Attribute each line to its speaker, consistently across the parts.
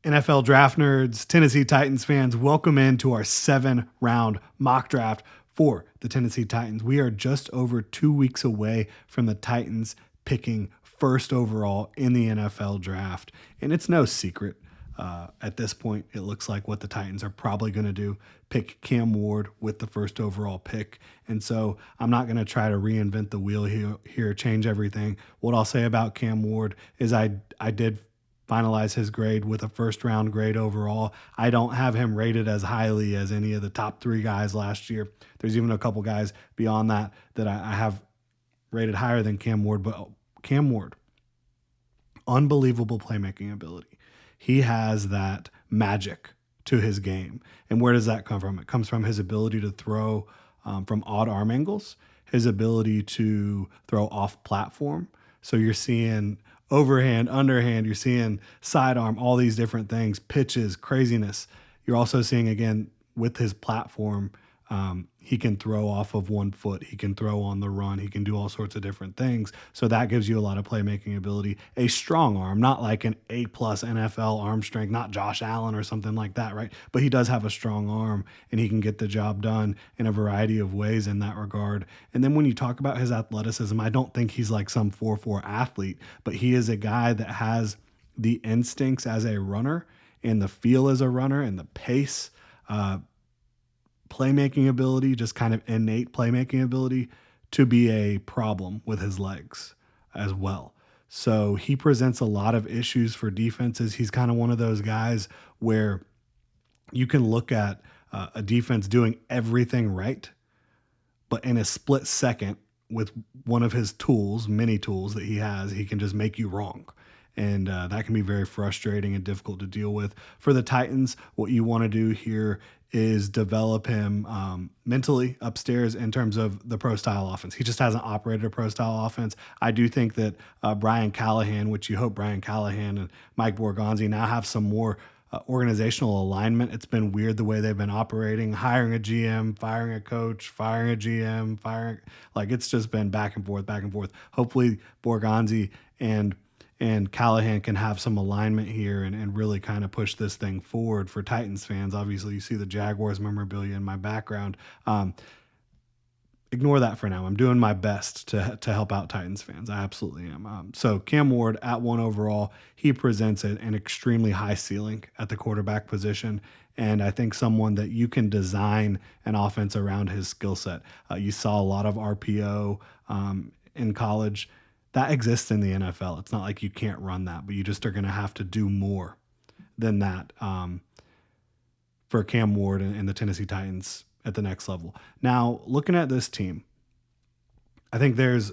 Speaker 1: NFL draft nerds, Tennessee Titans fans, welcome into our 7-round mock draft for the Tennessee Titans. We are just over 2 weeks away from the Titans picking first overall in the NFL draft. And it's no secret. At this point, it looks like what the Titans are probably going to do, pick Cam Ward with the first overall pick. And so I'm not going to try to reinvent the wheel here, change everything. What I'll say about Cam Ward is I did finalize his grade with a first round grade overall. I don't have him rated as highly as any of the top 3 guys last year. There's even a couple guys beyond that I have rated higher than Cam Ward, but Cam Ward, unbelievable playmaking ability. He has that magic to his game. And where does that come from? It comes from his ability to throw from odd arm angles, his ability to throw off platform. So you're seeing overhand, underhand, you're seeing sidearm, all these different things, pitches, craziness. You're also seeing, again, with his platform, he can throw off of 1 foot. He can throw on the run. He can do all sorts of different things. So that gives you a lot of playmaking ability. A strong arm, not like an A-plus NFL arm strength, not Josh Allen or something like that, right? But he does have a strong arm, and he can get the job done in a variety of ways in that regard. And then when you talk about his athleticism, I don't think he's like some 4-4 athlete, but he is a guy that has the instincts as a runner and the feel as a runner and the pace, playmaking ability, just kind of innate playmaking ability to be a problem with his legs as well. So he presents a lot of issues for defenses. He's kind of one of those guys where you can look at a defense doing everything right, but in a split second with one of his tools, many tools that he has, he can just make you wrong. And that can be very frustrating and difficult to deal with. For the Titans, what you want to do here is develop him mentally upstairs in terms of the pro style offense. He just hasn't operated a pro style offense. I do think that Brian Callahan, which you hope Brian Callahan and Mike Borgonzi now have some more organizational alignment. It's been weird the way they've been operating, hiring a GM, firing a coach, firing a GM, like it's just been back and forth, back and forth. Hopefully Borgonzi and Callahan can have some alignment here and really kind of push this thing forward for Titans fans. Obviously, you see the Jaguars memorabilia in my background. Ignore that for now. I'm doing my best to help out Titans fans. I absolutely am. So Cam Ward at 1 overall, he presents an extremely high ceiling at the quarterback position. And I think someone that you can design an offense around his skill set. You saw a lot of RPO in college. That exists in the NFL. It's not like you can't run that, but you just are going to have to do more than that for Cam Ward and the Tennessee Titans at the next level. Now, looking at this team, I think there's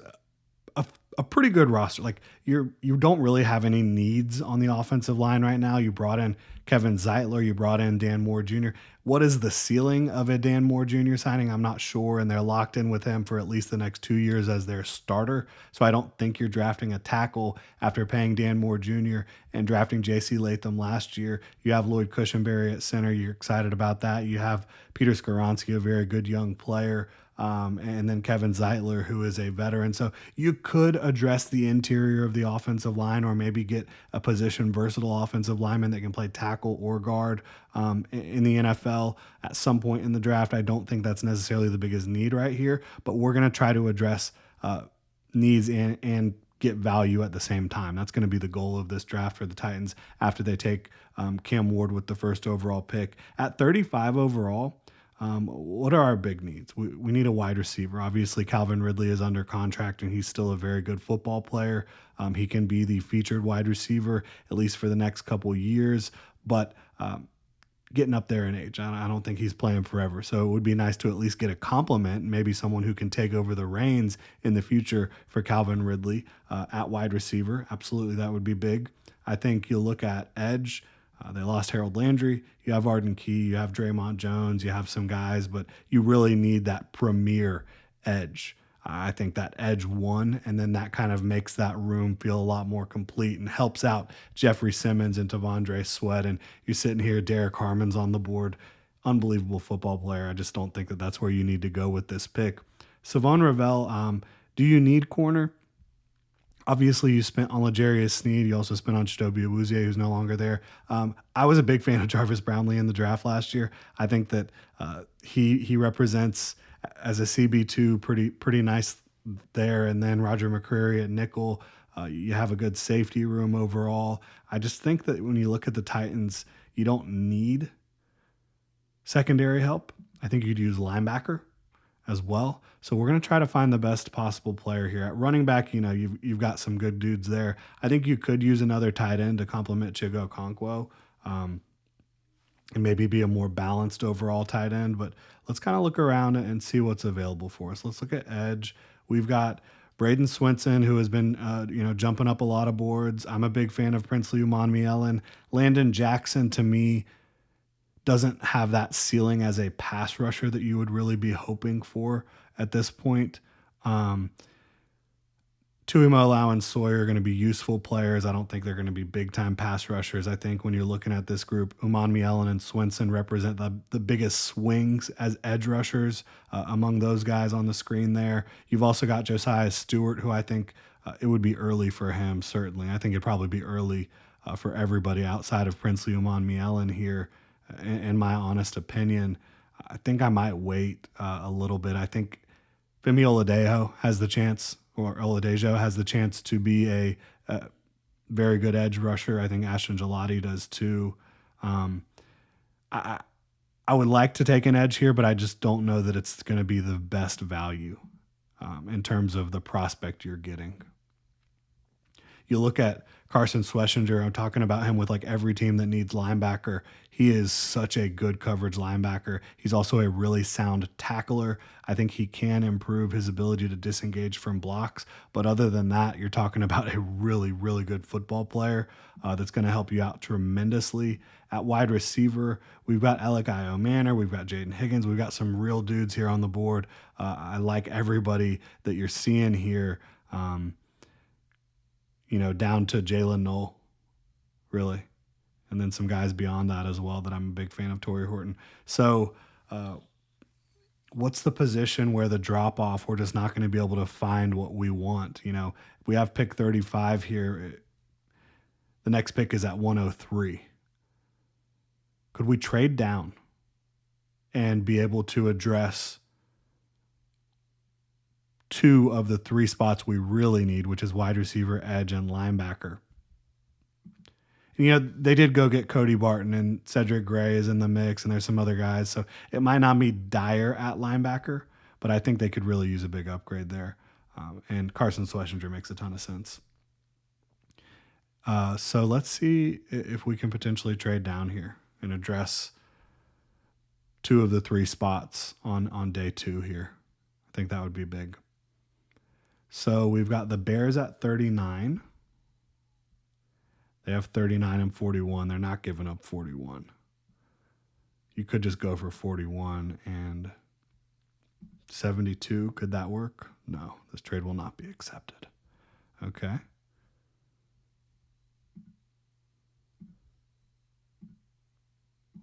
Speaker 1: a pretty good roster. Like you don't really have any needs on the offensive line right now. You brought in Kevin Zeitler, you brought in Dan Moore Jr. What is the ceiling of a Dan Moore Jr. signing? I'm not sure, and they're locked in with him for at least the next 2 years as their starter. So I don't think you're drafting a tackle after paying Dan Moore Jr. and drafting J.C. Latham last year. You have Lloyd Cushenberry at center. You're excited about that. You have Peter Skoronski, a very good young player. And then Kevin Zeitler, who is a veteran. So you could address the interior of the offensive line or maybe get a position versatile offensive lineman that can play tackle or guard in the NFL at some point in the draft. I don't think that's necessarily the biggest need right here, but we're going to try to address needs and get value at the same time. That's going to be the goal of this draft for the Titans after they take Cam Ward with the first overall pick. At 35 overall, what are our big needs? We need a wide receiver. Obviously, Calvin Ridley is under contract, and he's still a very good football player. He can be the featured wide receiver, at least for the next couple of years, but getting up there in age, I don't think he's playing forever. So it would be nice to at least get a compliment, maybe someone who can take over the reins in the future for Calvin Ridley at wide receiver. Absolutely, that would be big. I think you'll look at edge. They lost Harold Landry. You have Arden Key. You have Draymond Jones. You have some guys, but you really need that premier edge. I think that edge won, and then that kind of makes that room feel a lot more complete and helps out Jeffrey Simmons and Tavondre Sweat. And you're sitting here, Derek Harmon's on the board. Unbelievable football player. I just don't think that that's where you need to go with this pick. Savon Ravel, do you need corner? Obviously, you spent on L'Jarius Sneed. You also spent on Chidobe Awuzie, who's no longer there. I was a big fan of Jarvis Brownlee in the draft last year. I think that he represents as a CB2 pretty nice there. And then Roger McCreary at nickel. You have a good safety room overall. I just think that when you look at the Titans, you don't need secondary help. I think you'd use linebacker as well. So we're going to try to find the best possible player here. At running back, you've got some good dudes there. I think you could use another tight end to complement Chigo Okonkwo, and maybe be a more balanced overall tight end. But let's kind of look around and see what's available for us. Let's look at edge. We've got Braden Swinson, who has been jumping up a lot of boards. I'm a big fan of Princely Umanmielen. Landon Jackson, to me, doesn't have that ceiling as a pass rusher that you would really be hoping for at this point. Tuimoloau and Sawyer are going to be useful players. I don't think they're going to be big-time pass rushers. I think when you're looking at this group, Umanmielen and Swinson represent the biggest swings as edge rushers among those guys on the screen there. You've also got Josiah Stewart, who I think it would be early for him, certainly. I think it'd probably be early for everybody outside of Princely Umanmielen here, in my honest opinion. I think I might wait a little bit. I think Femi Oladejo has the chance, or Oladejo has the chance to be a very good edge rusher. I think Ashton Gelati does too. I would like to take an edge here, but I just don't know that it's going to be the best value in terms of the prospect you're getting. You look at Carson Schlesinger, I'm talking about him with like every team that needs linebacker. He is such a good coverage linebacker. He's also a really sound tackler. I think he can improve his ability to disengage from blocks. But other than that, you're talking about a really, really good football player that's going to help you out tremendously. At wide receiver, we've got Alec Io Manor, we've got Jaden Higgins, we've got some real dudes here on the board. I like everybody that you're seeing here. Down to Jalen Knoll, really. And then some guys beyond that as well that I'm a big fan of, Torrey Horton. So what's the position where the drop-off, we're just not going to be able to find what we want? We have pick 35 here. The next pick is at 103. Could we trade down and be able to address two of the three spots we really need, which is wide receiver, edge, and linebacker? And, they did go get Cody Barton, and Cedric Gray is in the mix, and there's some other guys. So it might not be dire at linebacker, but I think they could really use a big upgrade there. And Carson Schlesinger makes a ton of sense. So let's see if we can potentially trade down here and address two of the three spots on day two here. I think that would be big. So we've got the Bears at 39. They have 39 and 41. They're not giving up 41. You could just go for 41 and 72. Could that work? No, this trade will not be accepted. Okay.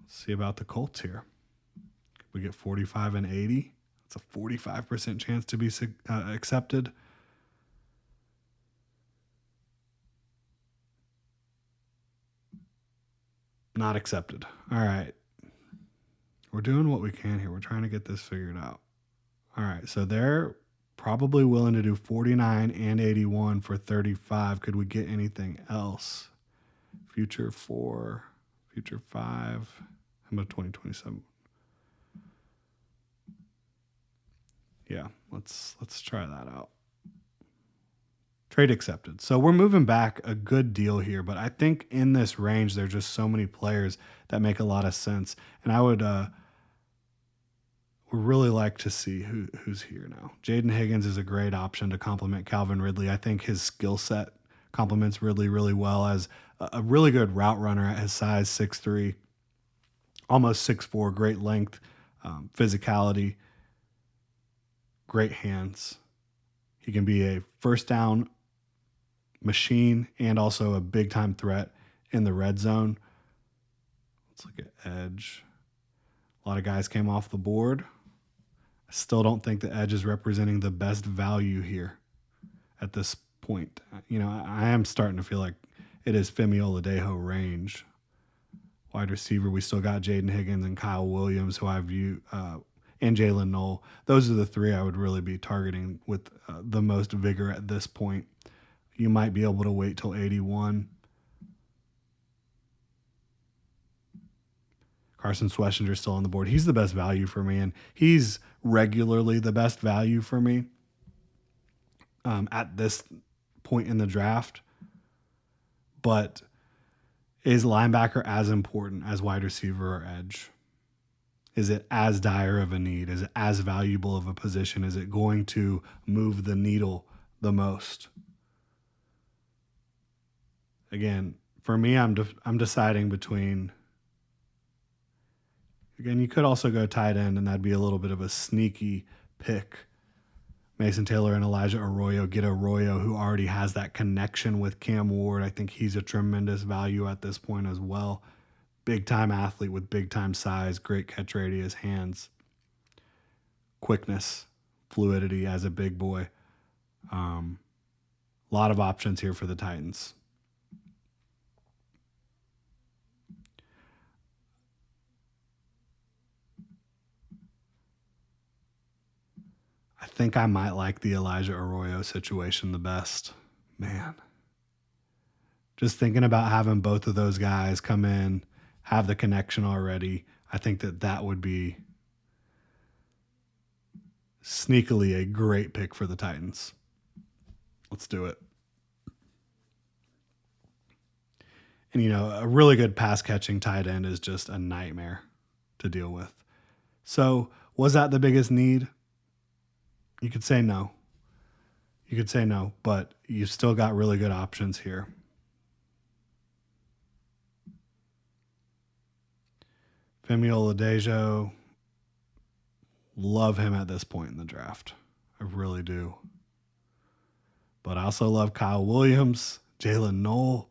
Speaker 1: Let's see about the Colts here. We get 45 and 80. It's a 45% chance to be accepted. Not accepted. All right. We're doing what we can here. We're trying to get this figured out. All right. So they're probably willing to do 49 and 81 for 35. Could we get anything else? Future 4, future 5. How about 2027? Yeah, let's try that out. Trade accepted. So we're moving back a good deal here, but I think in this range, there's just so many players that make a lot of sense. And I would really like to see who's here now. Jaden Higgins is a great option to complement Calvin Ridley. I think his skill set complements Ridley really well as a really good route runner at his size, 6'3", almost 6'4", great length, physicality, great hands. He can be a first down machine and also a big time threat in the red zone. Let's look at edge. A lot of guys came off the board. I still don't think the edge is representing the best value here at this point. I am starting to feel like it is Femi Oladejo range. Wide receiver, we still got Jaden Higgins and Kyle Williams, who I view, and Jalen Knoll. Those are the three I would really be targeting with the most vigor at this point. You might be able to wait till 81. Carson Schwessinger's still on the board. He's the best value for me, and he's regularly the best value for me at this point in the draft. But is linebacker as important as wide receiver or edge? Is it as dire of a need? Is it as valuable of a position? Is it going to move the needle the most? Again, for me, I'm deciding between. Again, you could also go tight end, and that'd be a little bit of a sneaky pick. Mason Taylor and Elijah Arroyo. Get Arroyo, who already has that connection with Cam Ward. I think he's a tremendous value at this point as well. Big-time athlete with big-time size, great catch radius, hands, quickness, fluidity as a big boy. A lot of options here for the Titans. I think I might like the Elijah Arroyo situation the best. Man. Just thinking about having both of those guys come in, have the connection already, I think that would be sneakily a great pick for the Titans. Let's do it. And, a really good pass catching tight end is just a nightmare to deal with. So, was that the biggest need? You could say no. But you've still got really good options here. Femi Oladejo, love him at this point in the draft. I really do. But I also love Kyle Williams, Jalen Knoll.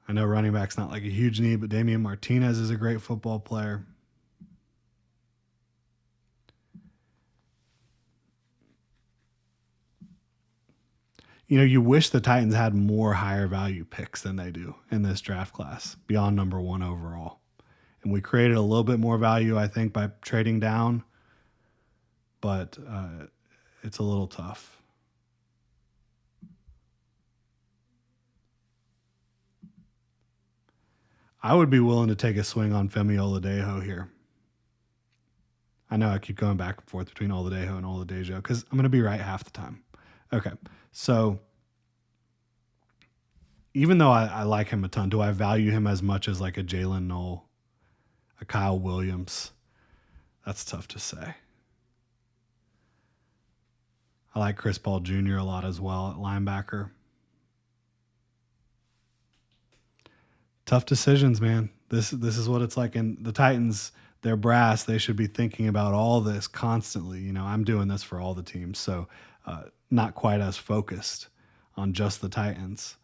Speaker 1: I know running back's not like a huge need, but Damian Martinez is a great football player. You wish the Titans had more higher value picks than they do in this draft class, beyond number 1 overall. And we created a little bit more value, I think, by trading down, but it's a little tough. I would be willing to take a swing on Femi Oladejo here. I know I keep going back and forth between Oladejo and Oladejo because I'm going to be right half the time. Okay, so even though I like him a ton, do I value him as much as like a Jalen Knoll, a Kyle Williams? That's tough to say. I like Chris Paul Jr. a lot as well at linebacker. Tough decisions, man. This is what it's like. And the Titans, they're brass. They should be thinking about all this constantly. I'm doing this for all the teams, so not quite as focused on just the Titans.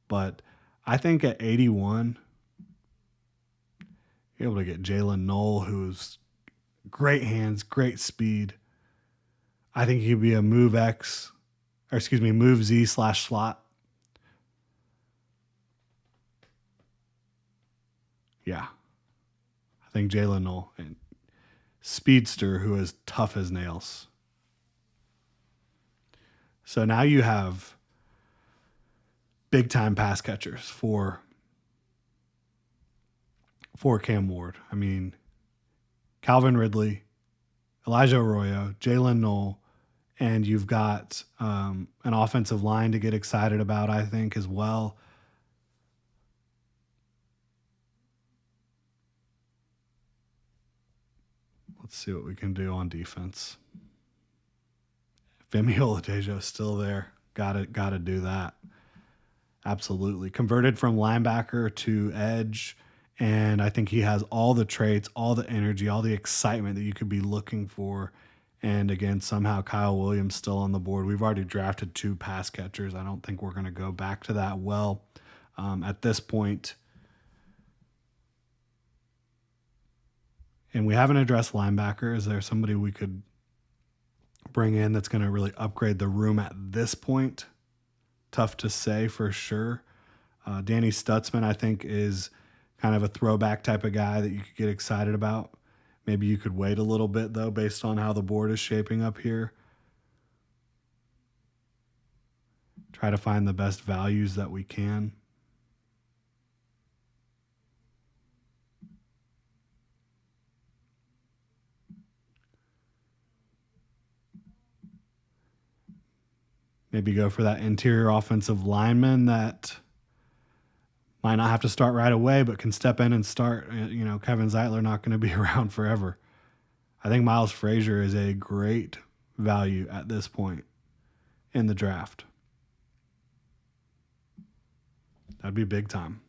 Speaker 1: But I think at 81, you're able to get Jalen Knoll, who's great hands, great speed. I think he'd be a move Z/slot. Yeah. I think Jalen Knoll, and speedster who is tough as nails. So now you have big time pass catchers for Cam Ward. I mean, Calvin Ridley, Elijah Arroyo, Jalen Knoll, and you've got an offensive line to get excited about, I think, as well. Let's see what we can do on defense. Femi Oladejo is still there. Gotta do that. Absolutely. Converted from linebacker to edge, and I think he has all the traits, all the energy, all the excitement that you could be looking for. And again, somehow Kyle Williams still on the board. We've already drafted 2 pass catchers. I don't think we're going to go back to that well at this point. And we haven't addressed linebacker. Is there somebody we could bring in that's going to really upgrade the room at this point. Tough to say for sure. Danny Stutzman, I think, is kind of a throwback type of guy that you could get excited about. Maybe you could wait a little bit, though, based on how the board is shaping up here. Try to find the best values that we can. Maybe go for that interior offensive lineman that might not have to start right away, but can step in and start. Kevin Zeitler not going to be around forever. I think Miles Frazier is a great value at this point in the draft. That'd be big time.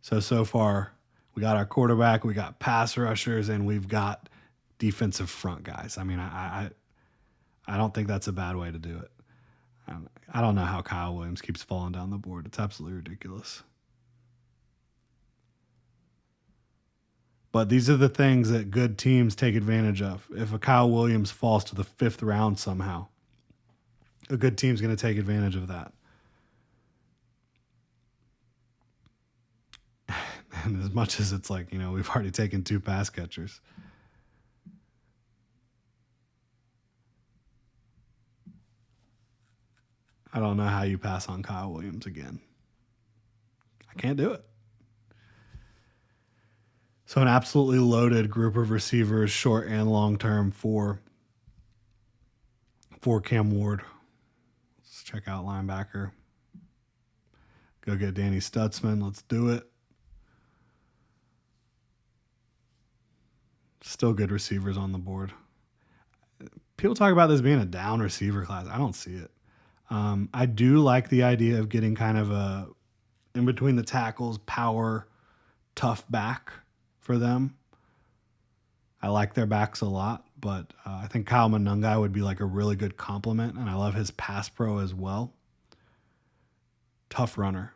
Speaker 1: So far, we got our quarterback, we got pass rushers, and we've got defensive front guys. I mean, I don't think that's a bad way to do it. I don't know how Kyle Williams keeps falling down the board. It's absolutely ridiculous. But these are the things that good teams take advantage of. If a Kyle Williams falls to the 5th round somehow, a good team's going to take advantage of that. And as much as it's like, we've already taken 2 pass catchers. I don't know how you pass on Kyle Williams again. I can't do it. So an absolutely loaded group of receivers, short and long term, for Cam Ward. Let's check out linebacker. Go get Danny Stutzman. Let's do it. Still good receivers on the board. People talk about this being a down receiver class. I don't see it. I do like the idea of getting kind of a in between the tackles, power, tough back for them. I like their backs a lot, but I think Kyle Monungai would be like a really good complement, and I love his pass pro as well. Tough runner.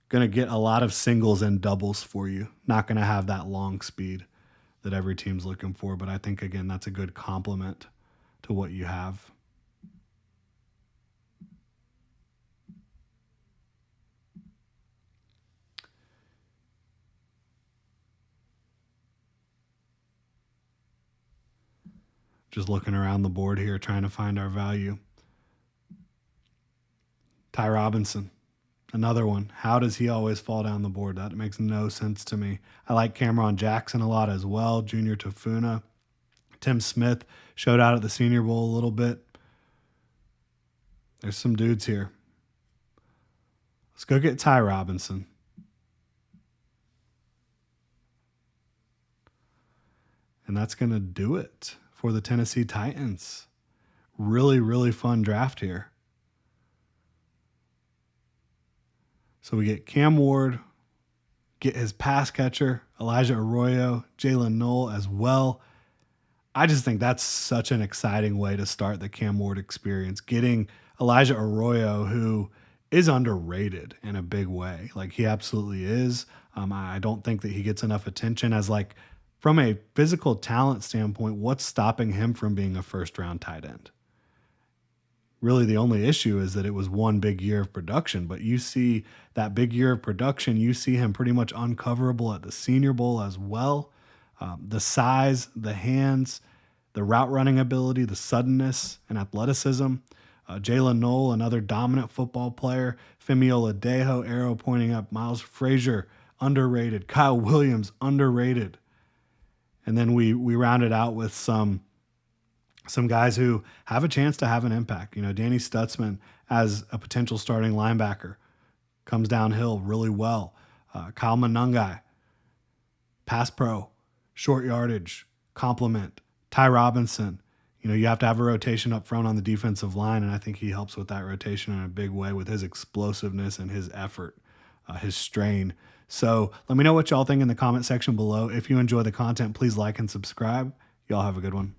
Speaker 1: Going to get a lot of singles and doubles for you. Not going to have that long speed that every team's looking for, but I think, again, that's a good complement to what you have. Just looking around the board here, trying to find our value. Ty Robinson, another one. How does he always fall down the board? That makes no sense to me. I like Cameron Jackson a lot as well. Junior Tafuna. Tim Smith showed out at the Senior Bowl a little bit. There's some dudes here. Let's go get Ty Robinson. And that's going to do it for the Tennessee Titans. Really, really fun draft here. So we get Cam Ward, get his pass catcher, Elijah Arroyo, Jalen Knoll as well. I just think that's such an exciting way to start the Cam Ward experience. Getting Elijah Arroyo, who is underrated in a big way. Like, he absolutely is. I don't think that he gets enough attention as, like, from a physical talent standpoint, what's stopping him from being a first-round tight end? Really, the only issue is that it was one big year of production, but you see that big year of production, you see him pretty much uncoverable at the Senior Bowl as well. The size, the hands, the route running ability, the suddenness and athleticism. Jalen Knoll, another dominant football player. Femi Oladejo, arrow pointing up. Miles Frazier, underrated. Kyle Williams, underrated. And then we rounded out with some guys who have a chance to have an impact. Danny Stutzman as a potential starting linebacker comes downhill really well. Kyle Monungai, pass pro, short yardage, complement. Ty Robinson, you have to have a rotation up front on the defensive line, and I think he helps with that rotation in a big way with his explosiveness and his effort, his strain. So let me know what y'all think in the comment section below. If you enjoy the content, please like and subscribe. Y'all have a good one.